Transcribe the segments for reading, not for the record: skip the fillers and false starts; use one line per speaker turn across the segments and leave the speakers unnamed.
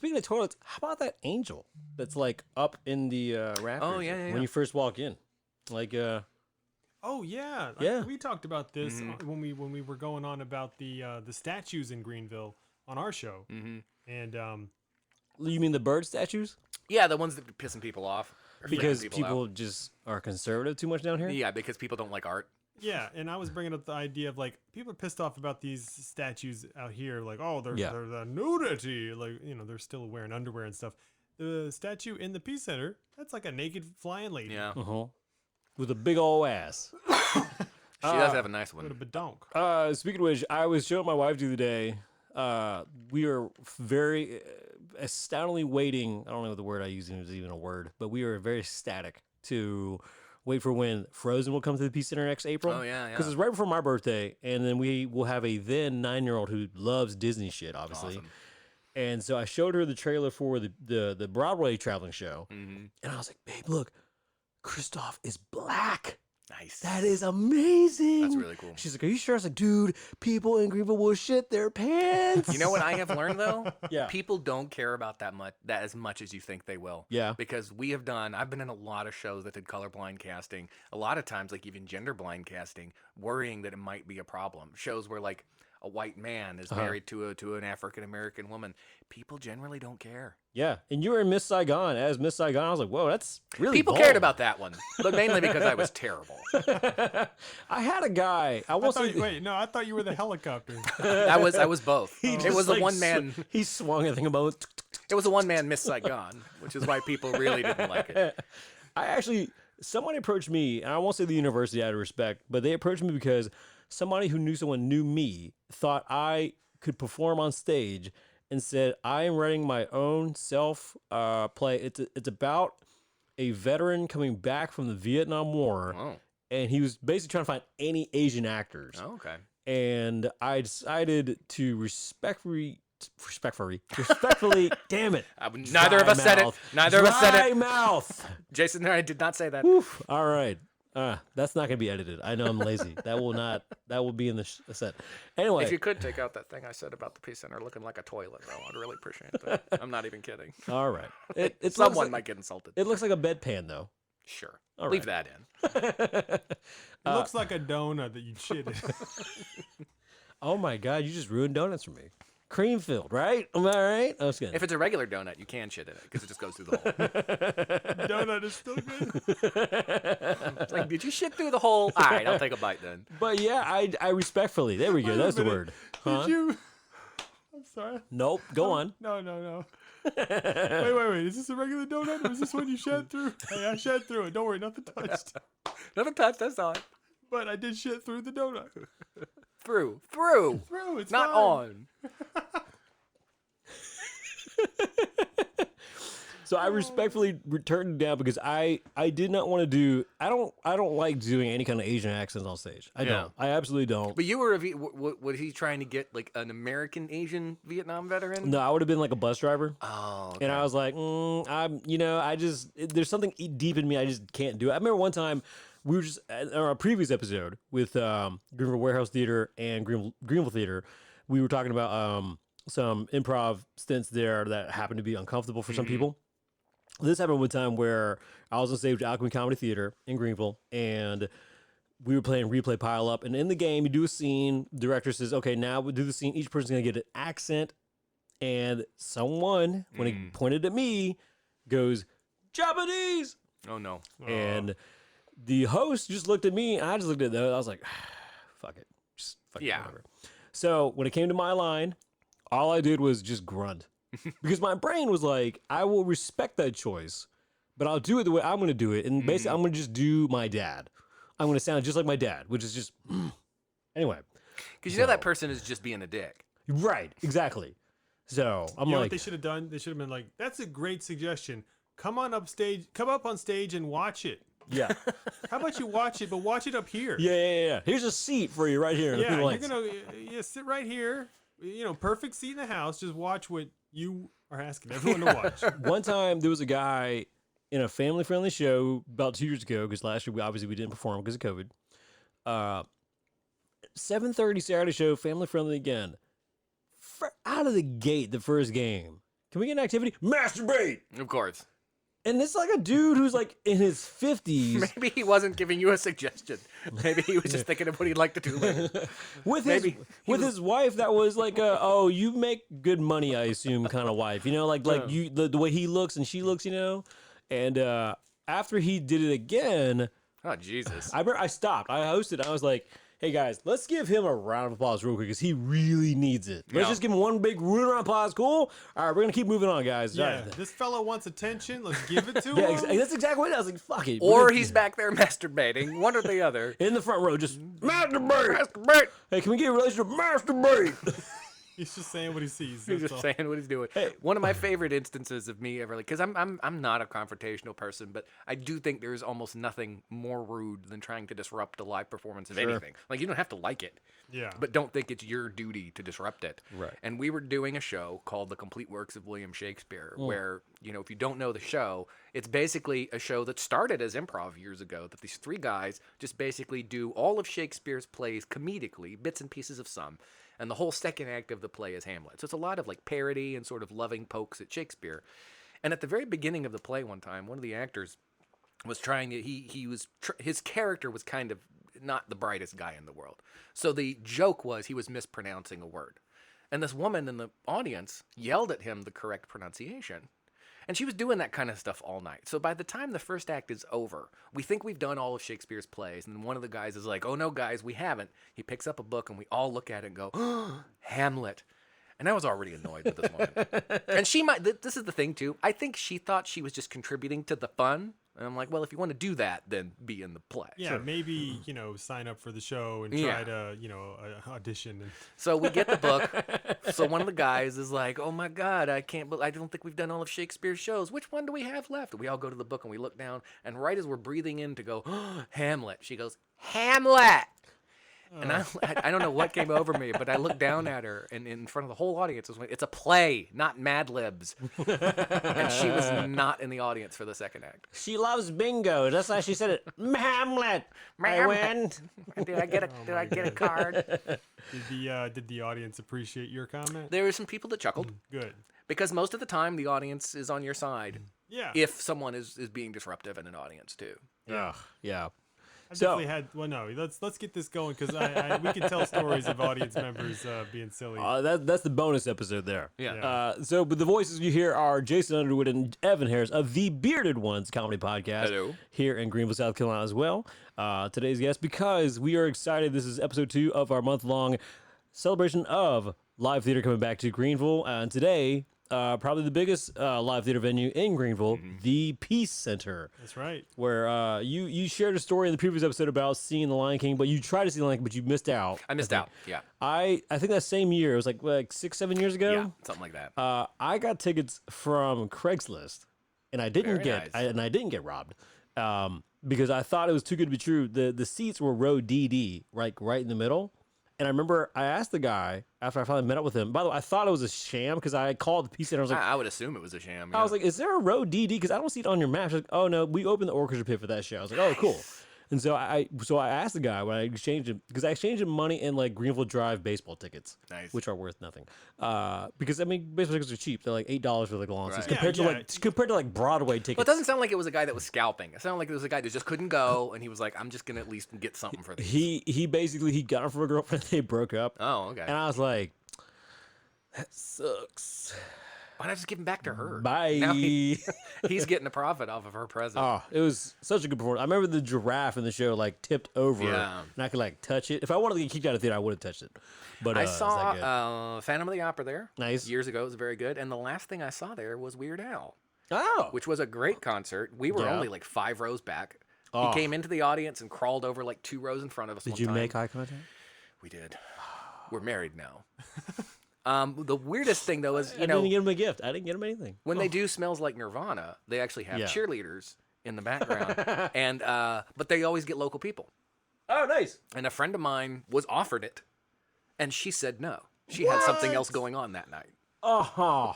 speaking of toilets, how about that angel that's like up in the rafters?
Oh, yeah.
When you first walk in, like
Oh yeah,
Yeah.
we talked about this when we were going on about the statues in Greenville on our show, and
you mean the bird statues?
Yeah, the ones that are pissing people off. Or freaking
Because
out.
people just are conservative too much down here.
Yeah, because people don't like art.
yeah, and I was bringing up the idea of like people are pissed off about these statues out here, like they're the nudity, like they're still wearing underwear and stuff. The statue in the Peace Center, that's like a naked flying lady.
Yeah.
With a big old ass.
She does have a nice
With a
one.
badonk.
Speaking of which, I was showing my wife the other day. We are very astoundingly waiting. I don't know what the word I use is even a word, but we are very ecstatic to wait for when Frozen will come to the Peace Center next April.
Oh, yeah.
Because it's right before my birthday, and then we will have a then 9-year-old who loves Disney shit, obviously.
Awesome.
And so I showed her the trailer for the Broadway traveling show, and I was like, "Babe, look, Kristoff is black.
Nice.
That is amazing.
That's really cool.
She's like, "Are you sure?" I was like, "Dude, people in Greenville will shit their pants."
You know what I have learned though?
Yeah.
People don't care about that as much as you think they will.
Yeah.
Because I've been in a lot of shows that did colorblind casting. A lot of times, like even gender blind casting, worrying that it might be a problem. Shows where like a white man is married to an African American woman. People generally don't care.
Yeah, and you were in Miss Saigon as Miss Saigon. I was like, "Whoa, that's really."
People
bold.
cared about that one, but mainly because I was terrible.
I had a guy. I
thought you were the helicopter.
I was both. It
just,
was
like,
a one man.
He swung a thing about.
It was a one man Miss Saigon, which is why people really didn't like it.
Someone approached me, and I won't say the university out of respect, but they approached me because somebody who knew someone knew me thought I could perform on stage and said, "I am writing my own self play. It's about a veteran coming back from the Vietnam War."
Oh.
And he was basically trying to find any Asian actors.
Oh, okay.
And I decided to respectfully, damn it.
Neither of us said it. Neither of us said
Dry
it.
mouth.
Jason and I did not say that.
Oof. All right. That's not going to be edited. I know I'm lazy. That will be in the set. Anyway.
If you could take out that thing I said about the Peace Center looking like a toilet, though, I'd really appreciate that. I'm not even kidding.
All right.
Someone might get insulted.
It looks like a bedpan, though.
Sure.
All
Leave
right.
that in.
It looks like a donut that you shit in.
Oh, my God. You just ruined donuts for me. Cream filled, right? Am I right? I was kidding.
If it's a regular donut, you can shit in it because it just goes through the hole.
Donut is still good.
It's like, did you shit through the hole? All right, I'll take a bite then.
But yeah, I respectfully. There we go.
Wait a
That's the
minute.
word. Huh?
Did you? I'm sorry.
Nope. Go on.
No. Wait. Is this a regular donut or is this one you shat through? Hey, I shat through it. Don't worry, nothing touched.
Nothing touched, that's all.
But I did shit through the donut.
Through.
Through, it's
Not
fine.
on.
So I respectfully returned it down because I did not want to do. I don't like doing any kind of Asian accents on stage. I don't. I absolutely don't.
But you were, was he trying to get like an American Asian Vietnam veteran?
No, I would have been like a bus driver.
Oh, okay.
And I was like, there's something deep in me. I just can't do it. I remember one time we were just on our previous episode with Greenville Warehouse Theater and Greenville Theater. We were talking about some improv stints there that happened to be uncomfortable for some people. This happened one time where I was on stage at Alchemy Comedy Theater in Greenville, and we were playing Replay Pile Up. And in the game, you do a scene. The director says, "Okay, now we'll do the scene. Each person's going to get an accent." And someone, when he pointed at me, goes, "Japanese!"
Oh, no.
And the host just looked at me, and I just looked at them. I was like, fuck it. Just fuck it, whatever. So when it came to my line, all I did was just grunt. Because my brain was like, I will respect that choice, but I'll do it the way I'm going to do it. And basically, I'm going to just do my dad. I'm going to sound just like my dad, which is just... Anyway.
Because you know that person is just being a dick.
Right. Exactly. So I'm
You know
like...
what they should have done? They should have been like, that's a great suggestion. Come up on stage and watch it.
Yeah.
How about you watch it, but watch it up here?
Yeah. Here's a seat for you right here.
Yeah, you're going to sit right here. Perfect seat in the house. Just watch what you are asking everyone to watch.
One time, there was a guy in a family-friendly show about 2 years ago, because last year, we didn't perform because of COVID. 7:30 Saturday show, family-friendly again. Out of the gate, the first game, can we get an activity? Masturbate.
Of course.
And it's like a dude who's like in his 50s.
Maybe he wasn't giving you a suggestion. Maybe he was just thinking of what he'd like to do later.
with his wife that was like oh, you make good money, I assume, kind of wife. You know, like you the way he looks and she looks, you know. And after he did it again,
Oh, Jesus.
I remember I stopped. I hosted. I was like, hey guys, let's give him a round of applause real quick because he really needs it. Let's just give him one big round of applause. Cool. All right, we're gonna keep moving on, guys.
Yeah,
Right.
this fellow wants attention. Let's give it to
Yeah,
him.
that's exactly what I was like. Fuck it.
Or he's back there masturbating. One or the other.
in the front row, just masturbate.
Masturbate.
Hey, can we get a relationship? Masturbate.
He's just saying what he sees.
He's
that's
just
all.
saying what he's doing. One of my favorite instances of me ever, like, because I'm not a confrontational person, but I do think there's almost nothing more rude than trying to disrupt a live performance of anything. Like, you don't have to like it.
Yeah.
But don't think it's your duty to disrupt it.
Right.
And we were doing a show called The Complete Works of William Shakespeare, where, you know, if you don't know the show, it's basically a show that started as improv years ago, that these three guys just basically do all of Shakespeare's plays comedically, bits and pieces of some. And the whole second act of the play is Hamlet. So it's a lot of like parody and sort of loving pokes at Shakespeare. And at the very beginning of the play one time, one of the actors was trying to, his character was kind of not the brightest guy in the world. So the joke was he was mispronouncing a word. And this woman in the audience yelled at him the correct pronunciation. And she was doing that kind of stuff all night. So by the time the first act is over, we think we've done all of Shakespeare's plays. And then one of the guys is like, oh, no, guys, we haven't. He picks up a book and we all look at it and go, oh, Hamlet. And I was already annoyed with this woman. And she might, this is the thing, too. I think she thought she was just contributing to the fun. And I'm like, well, if you want to do that, then be in the play.
Yeah, maybe, you know, sign up for the show and try to, you know, audition. And...
So we get the book. So one of the guys is like, oh my God, I don't think we've done all of Shakespeare's shows. Which one do we have left? We all go to the book and we look down. And right as we're breathing in to go, oh, Hamlet, she goes, Hamlet. And I don't know what came over me, but I looked down at her, and in front of the whole audience, was like, it's a play, not Mad Libs. And she was not in the audience for the second act.
She loves bingo. That's how she said it. Hamlet. I win.
Did I get a card?
Did the audience appreciate your comment?
There were some people that chuckled.
Good.
Because most of the time, the audience is on your side.
Yeah.
If someone is being disruptive in an audience, too.
Yeah.
I've definitely had. Well, no, let's get this going because we can tell stories of audience members being silly.
That's the bonus episode there.
Yeah.
But the voices you hear are Jason Underwood and Evan Harris of the Bearded Ones comedy podcast.
Hello.
Here in Greenville, South Carolina as well. Today's guest, because we are excited. This is episode 2 of our month-long celebration of live theater coming back to Greenville. And today, probably the biggest live theater venue in Greenville, the Peace Center.
That's right.
Where you shared a story in the previous episode about seeing The Lion King, but you tried to see The Lion King, but you missed out.
I missed out, yeah.
I think that same year, it was like 6-7 years ago.
Yeah, something like that.
I got tickets from Craigslist, and I didn't
Very nice.
I didn't get robbed because I thought it was too good to be true. The seats were row DD, right in the middle. And I remember I asked the guy after I finally met up with him. By the way, I thought it was a sham because I called the Peace Center. I was like,
I would assume it was a sham.
I was like, is there a row DD? Because I don't see it on your map. She's like, oh no, we opened the orchestra pit for that show. I was like, oh cool. And so I asked the guy when I exchanged him, because I exchanged him money in like Greenville Drive baseball tickets,
Nice.
which are worth nothing. Because I mean, baseball tickets are cheap. They're like $8 for like long seats
Right.
compared to like Broadway tickets.
Well, it doesn't sound like it was a guy that was scalping. It sounded like it was a guy that just couldn't go, and he was like, I'm just going to at least get something for this.
He basically got him from a girlfriend. They broke up.
Oh, okay.
And I was like, that sucks.
Why not just give him back to her?
Bye.
Now he's getting a profit off of her present.
Oh, it was such a good performance. I remember the giraffe in the show like tipped over,
Yeah.
and I could like touch it. If I wanted to get kicked out of the theater, I would have touched it. But
I
it's that good.
saw Phantom of the Opera there.
Nice.
Years ago. It was very good. And the last thing I saw there was Weird Al,
Oh,
which was a great concert. We were
Yeah.
only like 5 rows back.
Oh.
He came into the audience and crawled over like 2 rows in front of us.
did
one
you
time.
make eye contact?
We did. We're married now. The weirdest thing though is,
I didn't get him a gift. I didn't get him anything.
when they do Smells Like Nirvana, they actually have
Yeah.
cheerleaders in the background, and but they always get local people.
Oh, nice.
And a friend of mine was offered it, and she said no. She had something else going on that night.
Oh,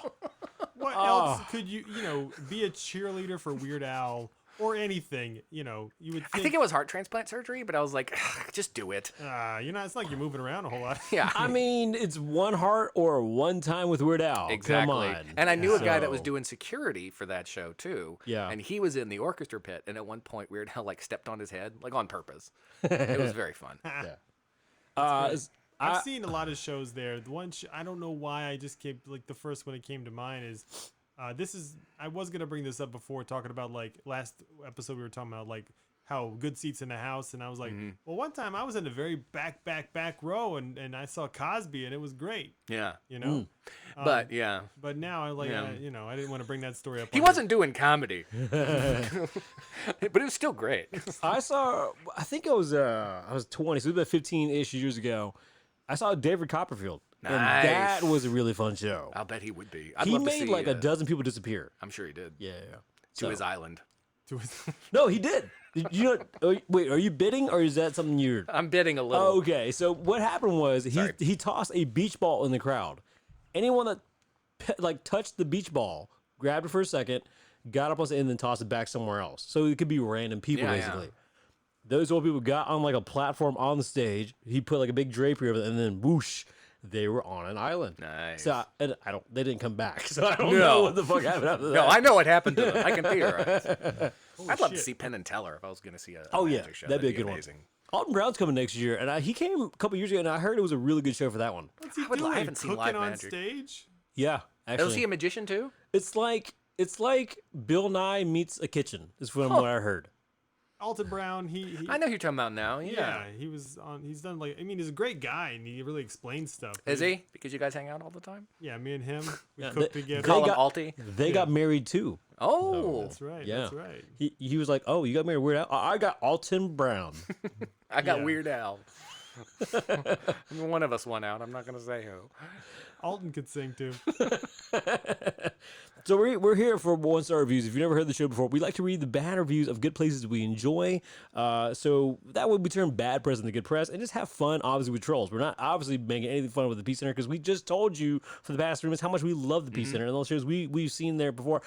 What else could you be a cheerleader for Weird Al or anything, you would think.
I think it was heart transplant surgery, but I was like, just do it.
It's like you're moving around a whole lot.
Yeah.
I mean, it's one heart or one time with Weird Al.
Exactly.
Come on.
And I knew a guy that was doing security for that show too.
Yeah.
And he was in the orchestra pit, and at one point Weird Al like stepped on his head, like on purpose. It was very fun.
I've seen a lot of shows there. The one I don't know why I just came like the first one that came to mind is I was gonna bring this up before talking about like last episode we were talking about like how good seats in the house, and I was like, well, one time I was in the very back row and I saw Cosby and it was great.
Yeah. But yeah.
But now I like I didn't want to bring that story up.
He wasn't doing comedy, but it was still great.
I think I was 20, so it was about 15-ish years ago. I saw David Copperfield.
Nice.
And that was a really fun show.
I'll bet he would be. I'd
He
love to
made
see,
like a dozen people disappear.
I'm sure he did.
Yeah.
To his island.
No, he did. Wait, are you bidding or is that something you're...
I'm bidding a little.
Oh, okay, so what happened was he tossed a beach ball in the crowd. Anyone that touched the beach ball, grabbed it for a second, got up on the end and then tossed it back somewhere else. So it could be random people, basically. Yeah. Those old people got on like a platform on the stage. He put like a big drapery over it, and then whoosh, they were on an island.
Nice.
So they didn't come back. So I don't know what the fuck happened after that.
No, I know what happened to them. I can theorize. I'd love to see Penn and Teller if I was going to see a magic show.
That'd be a good
amazing.
one. Alton Brown's coming next year, and he came a couple years ago, and I heard it was a really good show for that one.
What's he doing?
I haven't seen live
on
magic.
stage?
Yeah, actually.
Is he a magician too?
It's like Bill Nye meets a kitchen. Is from what I heard.
Alton Brown, he
I know who you're talking about now. Yeah.
He's done he's a great guy and he really explains stuff.
Is he? Because you guys hang out all the time?
Yeah, me and him, we cook together.
Call him Alti?
They got married too.
Oh.
That's right.
Yeah.
That's right.
He was like, oh, you got married Weird Al? I got Alton Brown.
I got Weird Al. One of us won out. I'm not going to say who.
Alton could sing too.
So we're here for 1-star reviews. If you've never heard the show before, we like to read the bad reviews of good places we enjoy. So that way we turn bad press into good press and just have fun, obviously, with trolls. We're not obviously making anything fun with the Peace Center because we just told you for the past 3 minutes how much we love the Peace Center and those shows we've seen there before.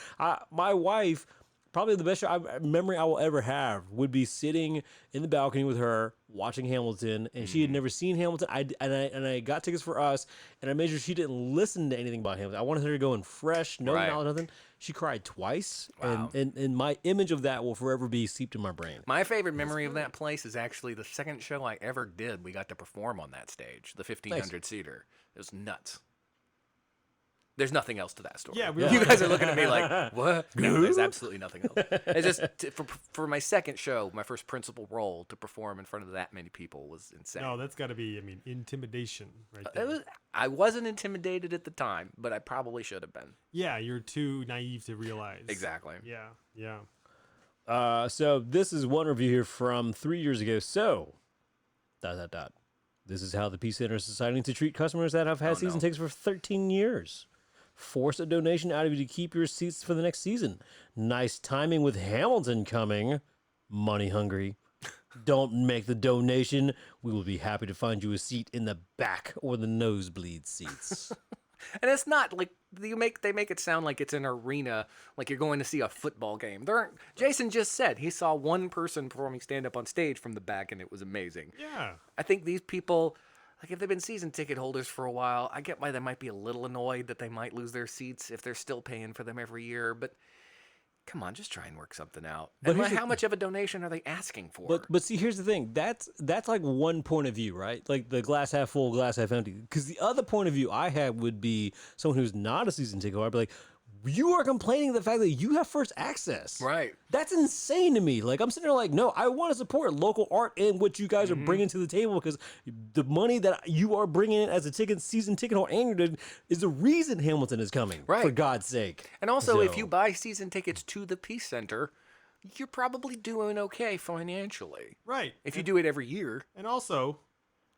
My wife... Probably the best memory I will ever have would be sitting in the balcony with her watching Hamilton, and she had never seen Hamilton. I got tickets for us, and I made sure she didn't listen to anything about Hamilton. I wanted her to go in fresh, no knowledge, nothing. She cried twice, and my image of that will forever be seeped in my brain.
My favorite memory of that place is actually the second show I ever did. We got to perform on that stage, the 1,500 seater. It was nuts. There's nothing else to that story.
Yeah,
you guys are looking at me like, what? No, there's absolutely nothing else. It's just for my second show, my first principal role to perform in front of that many people was insane.
No, that's got to be, intimidation right there.
I wasn't intimidated at the time, but I probably should have been.
Yeah, you're too naive to realize.
Exactly.
Yeah.
So this is one review here from 3 years ago. So, ... This is how the Peace Center is deciding to treat customers that have had season tickets for 13 years. Force a donation out of you to keep your seats for the next season. Nice timing with Hamilton coming. Money hungry. Don't make the donation. We will be happy to find you a seat in the back or the nosebleed seats.
And it's not like they make it sound like it's an arena, like you're going to see a football game. Jason just said he saw one person performing stand-up on stage from the back, and it was amazing.
Yeah.
I think these people, like if they've been season ticket holders for a while, I get why they might be a little annoyed that they might lose their seats if they're still paying for them every year, but come on, just try and work something out. But how much of a donation are they asking for?
But see, here's the thing. That's like one point of view, right? Like the glass half full, glass half empty. Because the other point of view I have would be someone who's not a season ticket holder. I'd be like, you are complaining the fact that you have first access.
Right.
That's insane to me. Like, I'm sitting there like, no, I want to support local art and what you guys are bringing to the table because the money that you are bringing in as a season ticket holder and is the reason Hamilton is coming,
right?
For God's sake.
And also, if you buy season tickets to the Peace Center, you're probably doing okay financially.
Right.
If you do it every year.
And also,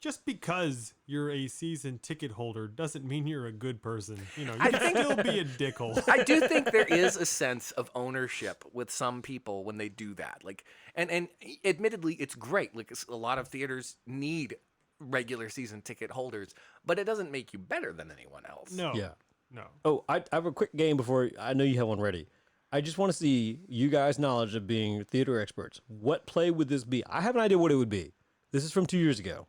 just because you're a season ticket holder doesn't mean you're a good person. You can still be a dickhole.
I do think there is a sense of ownership with some people when they do that. Like, and admittedly, it's great. Like, a lot of theaters need regular season ticket holders, but it doesn't make you better than anyone else.
No.
Yeah.
No.
Oh, I have a quick game before. I know you have one ready. I just want to see you guys' knowledge of being theater experts. What play would this be? I have an idea what it would be. This is from 2 years ago.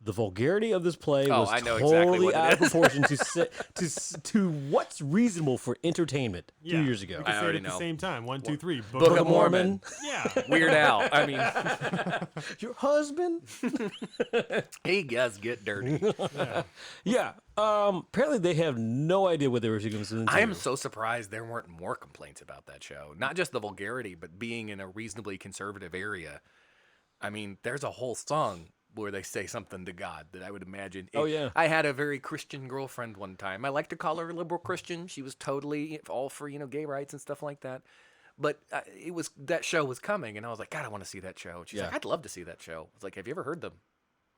The vulgarity of this play was
I know
totally
exactly what it
out of
is.
proportion to what's reasonable for entertainment 2 years ago.
We can say it
already
at the
know.
same time. 1, 2, 3.
Book of Mormon.
Yeah.
Weird Al. I mean,
Your husband?
he does get dirty.
Yeah. Apparently they have no idea what they were going to do.
I am so surprised there weren't more complaints about that show. Not just the vulgarity, but being in a reasonably conservative area. I mean, there's a whole song where they say something to God that I would imagine.
Oh, yeah.
I had a very Christian girlfriend one time. I like to call her a liberal Christian. She was totally all for, gay rights and stuff like that. But that show was coming, and I was like, God, I want to see that show. And she's like, I'd love to see that show. I was like, have you ever heard the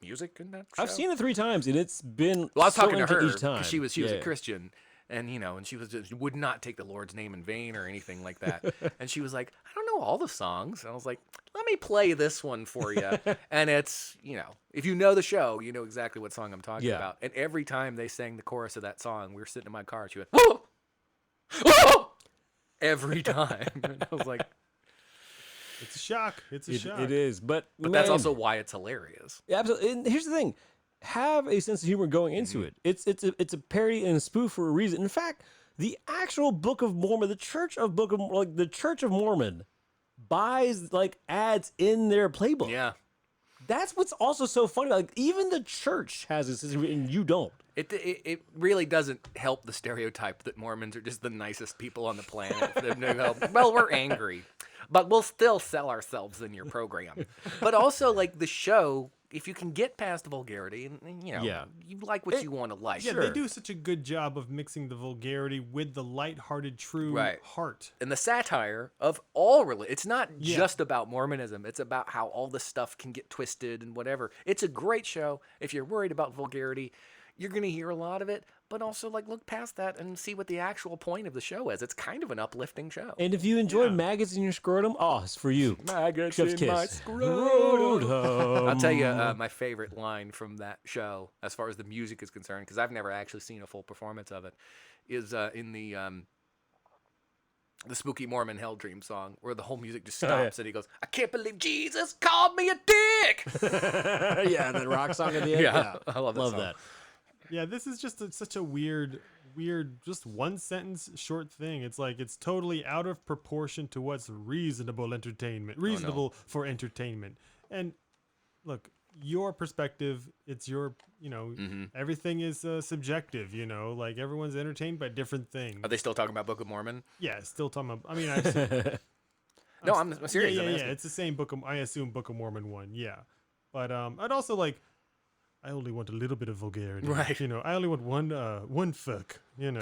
music in that show?
I've seen it 3 times, and it's been
Well, I was
so
talking to
into
her
each time.
because she was a Christian, and and she was just would not take the Lord's name in vain or anything like that. And she was like, I don't know all the songs. And I was like, let me play this one for you. And it's if you know the show, you know exactly what song I'm talking about. And every time they sang the chorus of that song, we were sitting in my car. And she went, whoa, whoa, every time. And I was like,
It's a shock. It's a shock.
It is, but
that's also why it's hilarious.
Yeah, absolutely. And here's the thing: have a sense of humor going into it. It's a parody and a spoof for a reason. In fact, the actual Book of Mormon, the Church of Mormon, buys ads in their playbook.
Yeah.
That's what's also so funny. Like even the church has this, and you don't.
It really doesn't help the stereotype that Mormons are just the nicest people on the planet. For them to go, well, we're angry, but we'll still sell ourselves in your program. But also, the show, if you can get past the vulgarity, and you like what you want to like.
Yeah, they do such a good job of mixing the vulgarity with the lighthearted, true heart.
And the satire of all religion. It's not just about Mormonism. It's about how all this stuff can get twisted and whatever. It's a great show. If you're worried about vulgarity, you're going to hear a lot of it. But also, look past that and see what the actual point of the show is. It's kind of an uplifting show.
And if you enjoy maggots in your scrotum, it's for you.
Maggots
Chef's
in
kiss.
my scrotum. I'll tell you my favorite line from that show, as far as the music is concerned, because I've never actually seen a full performance of it, is in the Spooky Mormon Hell Dream song, where the whole music just stops and he goes, I can't believe Jesus called me a dick.
Yeah, the rock song at the end. Yeah,
I love that.
Yeah, this is just such a weird, just one sentence short thing. It's it's totally out of proportion to what's reasonable for entertainment. And look, your perspective, it's your, everything is subjective, everyone's entertained by different things.
Are they still talking about Book of Mormon?
Yeah, still talking about, I've
No, I'm serious.
Yeah, it's the same I assume Book of Mormon one, yeah. But I'd also I only want a little bit of vulgarity.
Right.
I only want one fuck, That's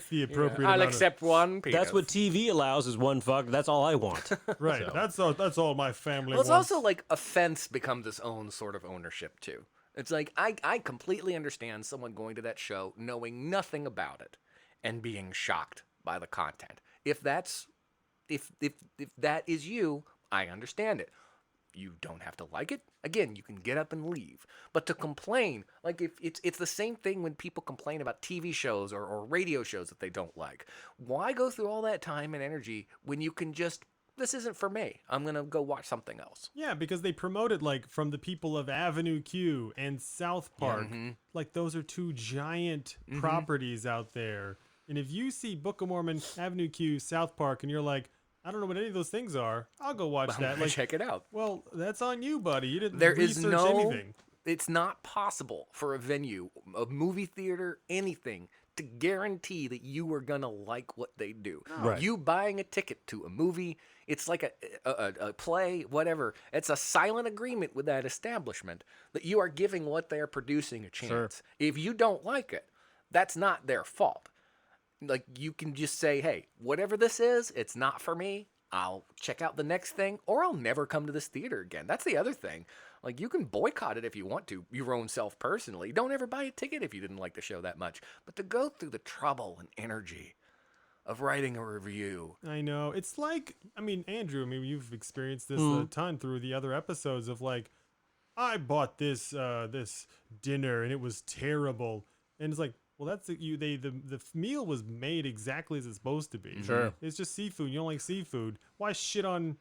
the appropriate
I'll
amount
accept one penis.
That's what TV allows is one fuck. That's all I want.
Right. So. That's all my family
Well, it's
wants.
also offense becomes its own sort of ownership, too. It's I completely understand someone going to that show knowing nothing about it and being shocked by the content. If that is you, I understand it. You don't have to like it. Again, you can get up and leave. But to complain, if it's the same thing when people complain about TV shows or radio shows that they don't like. Why go through all that time and energy when you can just, this isn't for me. I'm going to go watch something else.
Yeah, because they promote it from the people of Avenue Q and South Park. Those are two giant properties out there. And if you see Book of Mormon, Avenue Q, South Park, and you're like, I don't know what any of those things are, I'll go watch that.
Check it out.
Well, that's on you, buddy. You didn't
There
research
is no,
anything.
It's not possible for a venue, a movie theater, anything, to guarantee that you are going to like what they do.
Right.
You buying a ticket to a movie, it's like a play, whatever. It's a silent agreement with that establishment that you are giving what they are producing a chance.
Sure.
If you don't like it, that's not their fault. You can just say, hey, whatever this is, it's not for me. I'll check out the next thing, or I'll never come to this theater again. That's the other thing. You can boycott it if you want to, your own self personally. Don't ever buy a ticket if you didn't like the show that much. But to go through the trouble and energy of writing a review.
I know. It's Andrew, you've experienced this a ton through the other episodes of I bought this dinner and it was terrible. And it's Well, that's the meal was made exactly as it's supposed to be.
Sure.
It's just seafood. You don't like seafood. Why shit on?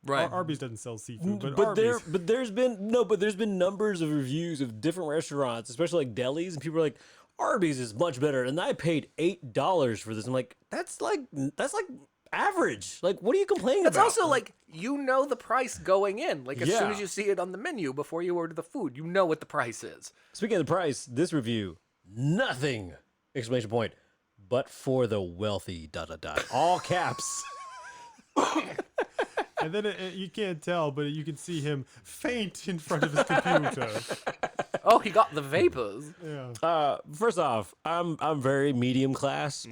Right.
Arby's doesn't sell seafood, but
But
Arby's.
there's been numbers of reviews of different restaurants, especially like delis, and people are like, Arby's is much better, and I paid $8 for this. I'm like, that's like average. Like, what are you complaining
It's
about?
also like, you know the price going in. Like, as soon
Yeah.
as you see it on the menu before you order the food, you know what the price is.
Speaking of the price, this review, nothing exclamation point, but for the wealthy. ... All caps.
And then you can't tell, but you can see him faint in front of his computer.
Oh, he got the vapors.
Yeah.
First off, I'm very medium class.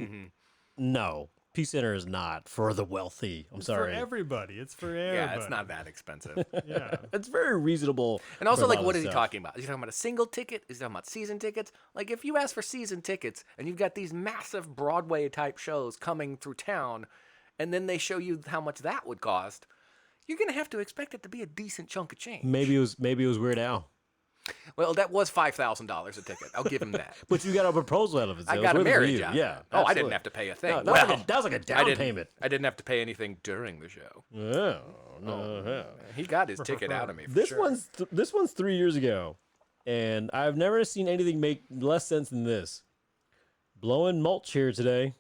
No, Peace Center is not for the wealthy. I'm sorry.
For everybody. It's for everybody.
Yeah, it's not that expensive.
Yeah.
It's very reasonable.
And also,
for a
like,
lot
what
of
is he
stuff.
talking about? Is he talking about a single ticket? Is he talking about season tickets? Like, if you ask for season tickets and you've got these massive Broadway-type shows coming through town, and then they show you how much that would cost, you're going to have to expect it to be a decent chunk of change.
Maybe it was Weird Al.
Well, that was $5,000 a ticket. I'll give him that.
But you got a proposal out of it. So
I
it
got a
was worth it for
marriage
you.
out.
Yeah.
Oh, I
absolutely.
didn't have to pay a thing.
No, that was like a down payment.
I didn't have to pay anything during the show.
Oh, no. Yeah.
He got his ticket out of me. For
This
sure.
this one's 3 years ago, and I've never seen anything make less sense than this. Blowing mulch here today.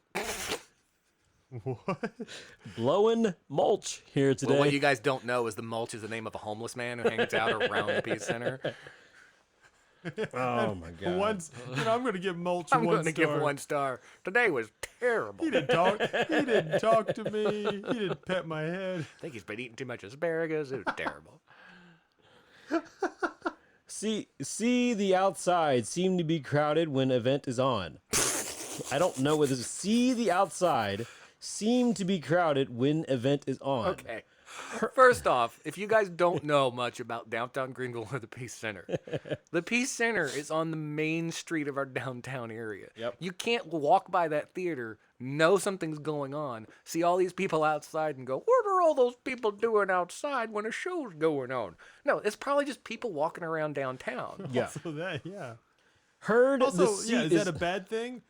What?
Blowing mulch here today.
Well, what you guys don't know is the mulch is the name of a homeless man who hangs out around the Peace Center.
Oh my god.
Once, I'm going to give mulch
I'm
one
going to
star.
give 1 star. Today was terrible.
He didn't talk. He didn't talk to me. He didn't pet my head.
I think he's been eating too much asparagus. It was terrible.
See the outside seem to be crowded when event is on. I don't know what this is. See the outside seem to be crowded when event is on.
Okay. First off, if you guys don't know much about downtown Greenville or the Peace Center, the Peace Center is on the main street of our downtown area.
Yep.
You can't walk by that theater, know something's going on, see all these people outside and go, what are all those people doing outside when a show's going on? No, it's probably just people walking around downtown.
Yeah.
So that, yeah.
Heard the
Also,
seat
yeah, is that a bad thing?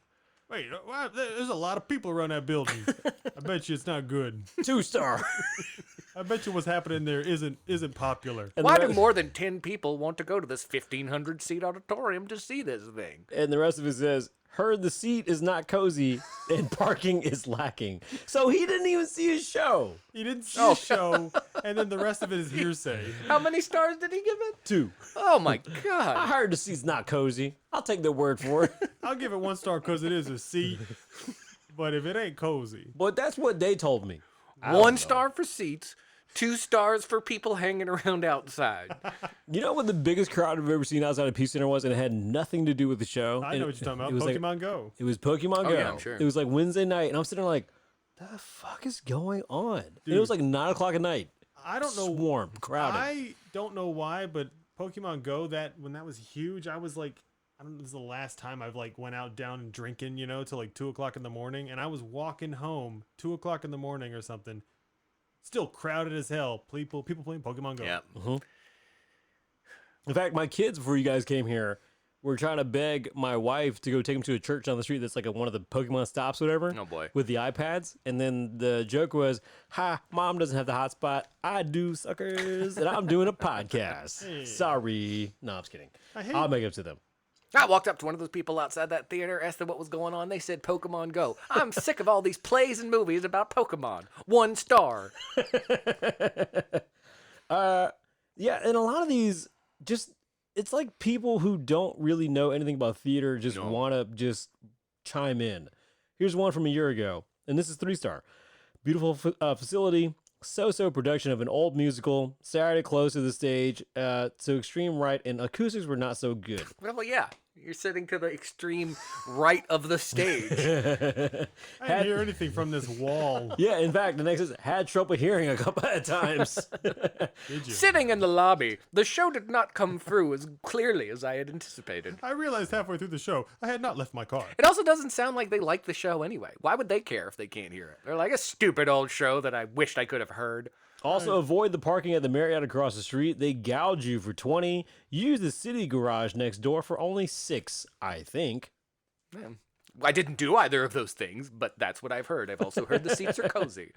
Wait, there's a lot of people around that building. I bet you it's not good.
2-star.
I bet you what's happening there isn't popular.
And
Why
the
do
rest-
more than 10 people want to go to this 1,500-seat auditorium to see this thing?
And the rest of it says, heard the seat is not cozy and parking is lacking. So he didn't even see his show.
He didn't see the show, and then the rest of it is hearsay.
How many stars did he give it?
2.
Oh my
I
God.
heard the seat's not cozy. I'll take their word for it.
I'll give it 1 star because it is a seat. But if it ain't cozy,
But that's what they told me. I don't
1
know.
star for seats, 2 stars for people hanging around outside.
You know what the biggest crowd I've ever seen outside of Peace Center was, and it had nothing to do with the show.
I
And
know what you're talking about.
It was like
Pokemon Go.
it was Pokemon Go.
yeah, I'm sure.
It was like Wednesday night, and I'm sitting there like, the fuck is going on? And it was like 9 o'clock at night.
I don't know.
Swarm, crowded.
I don't know why, but Pokemon Go, when that was huge, I was like, I don't know, this is the last time I've like went out down and drinking, till like 2 o'clock in the morning, and I was walking home 2 o'clock in the morning or something. Still crowded as hell. People playing Pokemon Go.
Yeah.
In fact, my kids, before you guys came here, were trying to beg my wife to go take them to a church down the street that's like one of the Pokemon stops, whatever.
Oh, boy.
With the iPads. And then the joke was, "Ha, mom doesn't have the hotspot. I do, suckers. And I'm doing a podcast.
Hey.
Sorry." No, I'm just kidding.
I hate-
I'll make it up to them.
I walked up to one of those people outside that theater, asked them what was going on. They said Pokemon Go. I'm sick of all these plays and movies about Pokemon. 1 star.
Yeah, and a lot of these just, it's like people who don't really know anything about theater just want to just chime in. Here's one from a year ago, and this is 3-star. Beautiful facility, so-so production of an old musical, Saturday close to the stage, so extreme right, and acoustics were not so good.
Well, yeah. You're sitting to the extreme right of the stage.
I didn't hear anything from this wall.
Yeah, in fact, the next is, had trouble hearing a couple of times.
Did you?
Sitting in the lobby, the show did not come through as clearly as I had anticipated.
I realized halfway through the show I had not left my car.
It also doesn't sound like they like the show anyway. Why would they care if they can't hear it? They're like a stupid old show that I wished I could have heard.
Also, avoid the parking at the Marriott across the street. They gouge you for 20. Use the city garage next door for only 6, I think.
Yeah. I didn't do either of those things, but that's what I've heard. I've also heard the seats are cozy.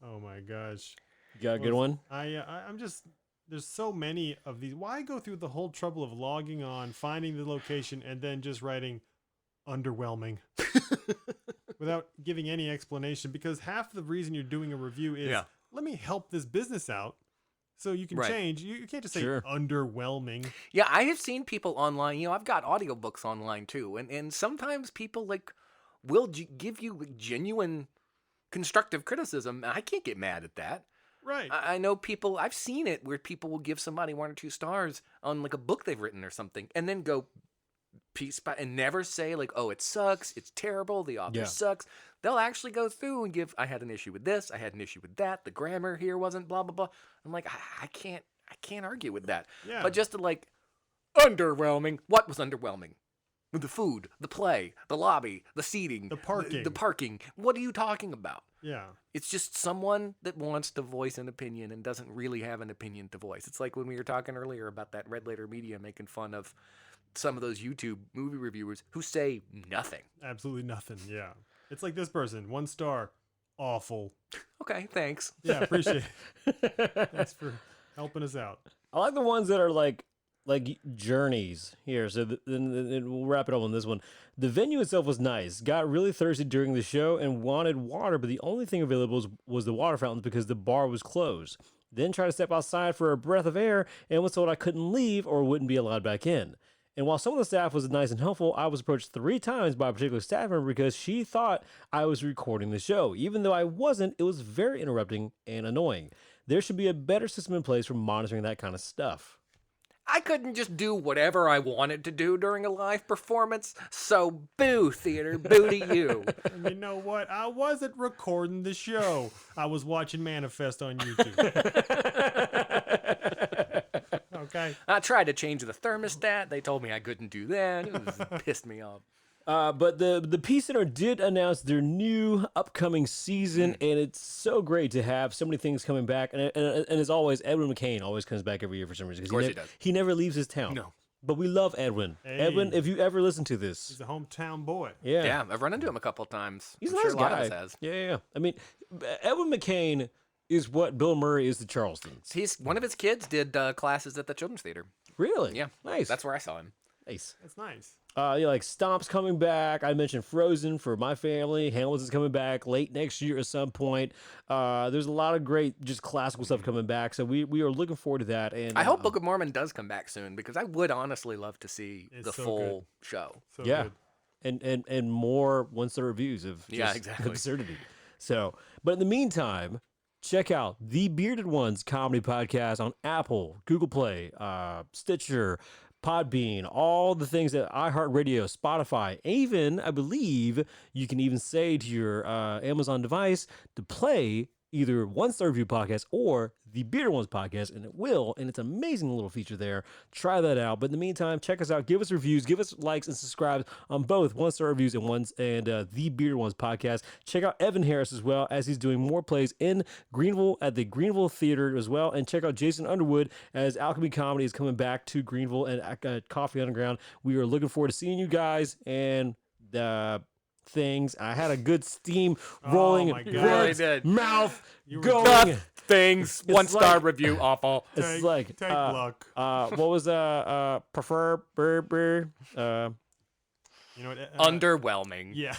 Oh my gosh.
You got a good one?
I'm just, there's so many of these. Why go through the whole trouble of logging on, finding the location, and then just writing underwhelming without giving any explanation? Because half the reason you're doing a review is, let me help this business out so you can change. You can't just say underwhelming.
Yeah, I have seen people online. You know, I've got audiobooks online too. And sometimes people like will give you genuine constructive criticism. I can't get mad at that.
Right.
I know people, I've seen it where people will give somebody 1 or 2 stars on like a book they've written or something, and then go piece by and never say like, oh, it sucks, it's terrible, the author sucks. They'll actually go through and give, I had an issue with this, I had an issue with that, the grammar here wasn't blah blah blah. I'm like, I can't argue with that.
Yeah.
But just to like, underwhelming. What was underwhelming? The food, the play, the lobby, the seating,
the parking.
The parking. What are you talking about?
Yeah.
It's just someone that wants to voice an opinion and doesn't really have an opinion to voice. It's like when we were talking earlier about that Red Letter Media making fun of some of those YouTube movie reviewers who say nothing.
Absolutely nothing. Yeah. It's like this person, 1 star, awful.
Okay, thanks.
Yeah, appreciate it. Thanks for helping us out.
I like the ones that are like journeys here. So then we'll wrap it up on this one. The venue itself was nice. Got really thirsty during the show and wanted water, but the only thing available was the water fountains because the bar was closed. Then tried to step outside for a breath of air and was told I couldn't leave or wouldn't be allowed back in. And while some of the staff was nice and helpful, I was approached 3 times by a particular staff member because she thought I was recording the show. Even though I wasn't, it was very interrupting and annoying. There should be a better system in place for monitoring that kind of stuff.
I couldn't just do whatever I wanted to do during a live performance, so boo, theater, boo to you.
And you know what? I wasn't recording the show. I was watching Manifest on YouTube. Okay.
I tried to change the thermostat. They told me I couldn't do that. It pissed me off.
But the Peace Center did announce their new upcoming season, and it's so great to have so many things coming back. And as always, Edwin McCain always comes back every year for some reason.
Of course he does.
He never leaves his town.
No.
But we love Edwin.
Hey.
Edwin, if you ever listen to this.
He's a hometown boy.
Yeah.
Yeah, I've run into him a couple of times.
He's
I'm
a
sure
nice
a lot
guy.
of us has.
Yeah. I mean, Edwin McCain is what Bill Murray is to Charleston's.
He's one of his kids did classes at the Children's Theater.
Really?
Yeah.
Nice.
That's where I saw him.
Nice.
That's nice.
Like Stomp's coming back. I mentioned Frozen for my family. Hamilton's coming back late next year at some point. There's a lot of great just classical stuff coming back. So we are looking forward to that. And
I hope Book of Mormon does come back soon because I would honestly love to see
It's
the
so
full show.
So
yeah.
good.
And more one-star reviews of just
Yeah, exactly.
absurdity. So, but in the meantime, check out The Bearded Ones comedy podcast on Apple, Google Play, Stitcher, Podbean, all the things that iHeartRadio, Spotify, even, I believe, you can even say to your Amazon device to play either One Star Review Podcast or the Bearded Ones Podcast, and it will, and it's an amazing little feature there. Try that out. But in the meantime, check us out. Give us reviews, give us likes and subscribe on both One Star Reviews and the Bearded Ones Podcast. Check out Evan Harris as well, as he's doing more plays in Greenville at the Greenville Theater as well. And check out Jason Underwood as Alchemy Comedy is coming back to Greenville and at Coffee Underground. We are looking forward to seeing you guys and things. I had a good steam rolling,
my God.
You really did.
mouth
You were
going.
Things.
It's
1-star
like-
review. Awful.
It's like
take luck.
what was prefer
You know what?
Underwhelming.
Yeah.